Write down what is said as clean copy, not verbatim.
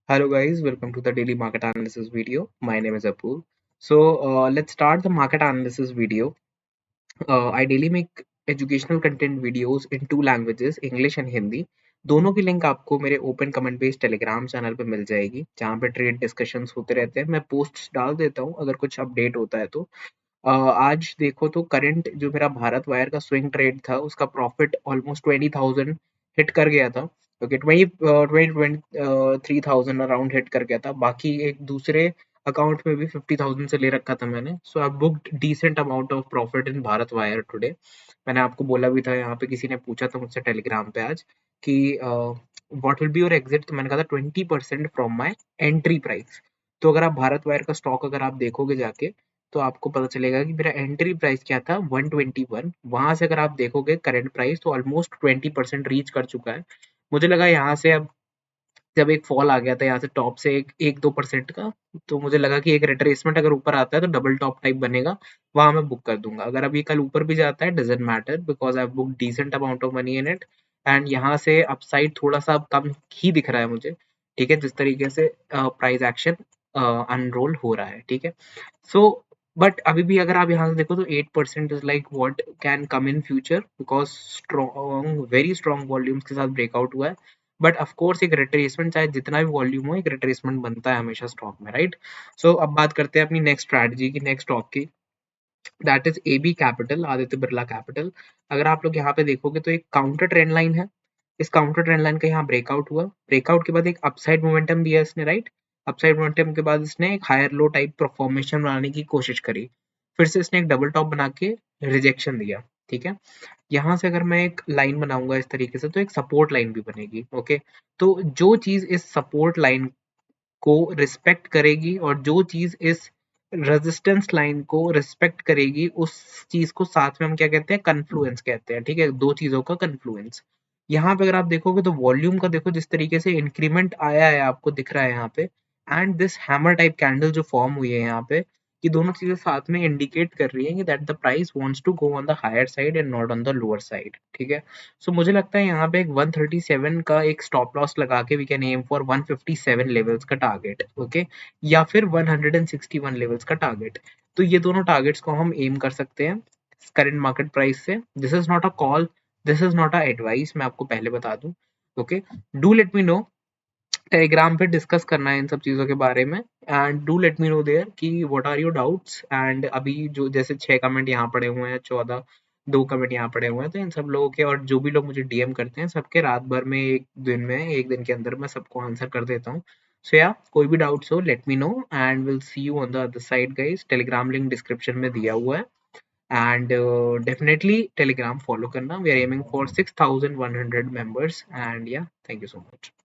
Hello guys, welcome to the daily market analysis video. My name is Apoor. Let's start the market analysis video. I daily make educational content videos in two languages, English and Hindi. दोनों की link आपको मेरे open comment based Telegram channel पे मिल जाएगी, जहाँ पे trade discussions होते रहते हैं। मैं पोस्ट्स डाल देता हूँ अगर कुछ अपडेट होता है तो। आज देखो तो करंट जो मेरा भारत वायर का स्विंग ट्रेड था, उसका प्रॉफिट ऑलमोस्ट 20,000 हिट कर गया था। ओके, 23,000 अराउंड हिट कर गया था। बाकी एक दूसरे अकाउंट में भी 50,000 से ले रखा था मैंने। So I booked decent amount of profit in Bharat Wire today. मैंने आपको बोला भी था, यहाँ पे किसी ने पूछा था मुझसे टेलीग्राम पे आज कि what will be your exit, तो मैंने कहा था 20% फ्रॉम माय एंट्री प्राइस। तो अगर आप भारत वायर का स्टॉक अगर आप देखोगे जाके, तो आपको पता चलेगा कि मेरा एंट्री प्राइस क्या था, 121। वहां से अगर आप देखोगे करंट प्राइस, तो ऑलमोस्ट 20% रीच कर चुका है। मुझे लगा यहाँ से अब जब एक फॉल आ गया था यहाँ से टॉप से एक 2% का, तो मुझे लगा कि एक रिट्रेसमेंट अगर ऊपर आता है तो डबल टॉप टाइप बनेगा, वहां मैं बुक कर दूंगा। अगर अभी कल ऊपर भी जाता है, doesn't matter, because I book decent amount of money in it. And यहाँ से अपसाइड थोड़ा सा कम ही दिख रहा है मुझे। ठीक है, जिस तरीके से प्राइस एक्शन अनरोल हो रहा है। ठीक है, सो बट अभी भी अगर आप यहाँ से देखो तो 8% is like what can come in future, because strong, very strong volumes के साथ ब्रेकआउट हुआ है। बट ऑफ कोर्स एक रिट्रेसमेंट, चाहे जितना भी वॉल्यूम हो, एक रिट्रेसमेंट बनता है हमेशा स्टॉक में, राइट। सो अब बात करते हैं अपनी नेक्स्ट स्ट्रैटेजी की, नेक्स्ट स्टॉक की। That is AB capital, Aditya Birla capital. अगर आप लोग यहाँ पे देखोगे तो एक काउंटर ट्रेंड लाइन है। इस काउंटर ट्रेंड लाइन का यहाँ ब्रेकआउट हुआ, ब्रेकआउट के बाद एक अपसाइड मोमेंटम दिया इसने, राइट। अपसाइड मोमेंटम के बाद इसने एक हायर लो टाइप परफॉर्मेशन बनाने की कोशिश करी। फिर से इसने एक डबल टॉप बना के रिजेक्शन दिया। ठीक है, यहाँ से अगर मैं एक लाइन बनाऊंगा इस तरीके से, तो एक सपोर्ट लाइन भी बनेगी। ओके, तो जो चीज इस सपोर्ट लाइन को रिस्पेक्ट करेगी और जो चीज इस रेजिस्टेंस लाइन को रिस्पेक्ट करेगी, उस चीज को साथ में हम क्या कहते हैं, कन्फ्लुएंस कहते हैं। ठीक है, दो चीजों का कन्फ्लुएंस। यहाँ पे अगर आप देखोगे तो वॉल्यूम का देखो, जिस तरीके से इंक्रीमेंट आया है आपको दिख रहा है यहाँ पे। And this hammer type candle जो फॉर्म हुई है यहाँ पे, ये दोनों चीजें साथ में इंडिकेट कर रही है कि that the price wants to go on the higher side and not on the lower side. ठीक है, सो मुझे लगता है यहाँ पे एक 137 का एक स्टॉप लॉस लगा के we can aim for 157 levels का टारगेट। ओके, या फिर 161 लेवल्स का टारगेट। तो ये दोनों टारगेट्स को हम एम कर सकते हैं करंट मार्केट प्राइस से। This is not a call, this is not a advice, मैं आपको पहले बता दूं। Okay, do let me know, Telegram पे डिस्कस करना है इन सब चीज़ों के बारे में। And do let me know there कि what are your doubts. And अभी जो जैसे 6 कमेंट यहाँ पड़े हुए हैं, 14, 2 कमेंट यहाँ पड़े हुए हैं, तो इन सब लोगों के, और जो भी लोग मुझे डीएम करते हैं, सबके रात भर में, एक दिन में, एक दिन के अंदर मैं सबको आंसर कर देता हूँ। सो या कोई भी डाउट्स हो, let me know and will see you on the other side guys. Telegram link description में दिया हुआ है। एंड डेफिनेटली टेलीग्राम फॉलो करना। We are aiming for 6,100 members. And yeah, thank you so much.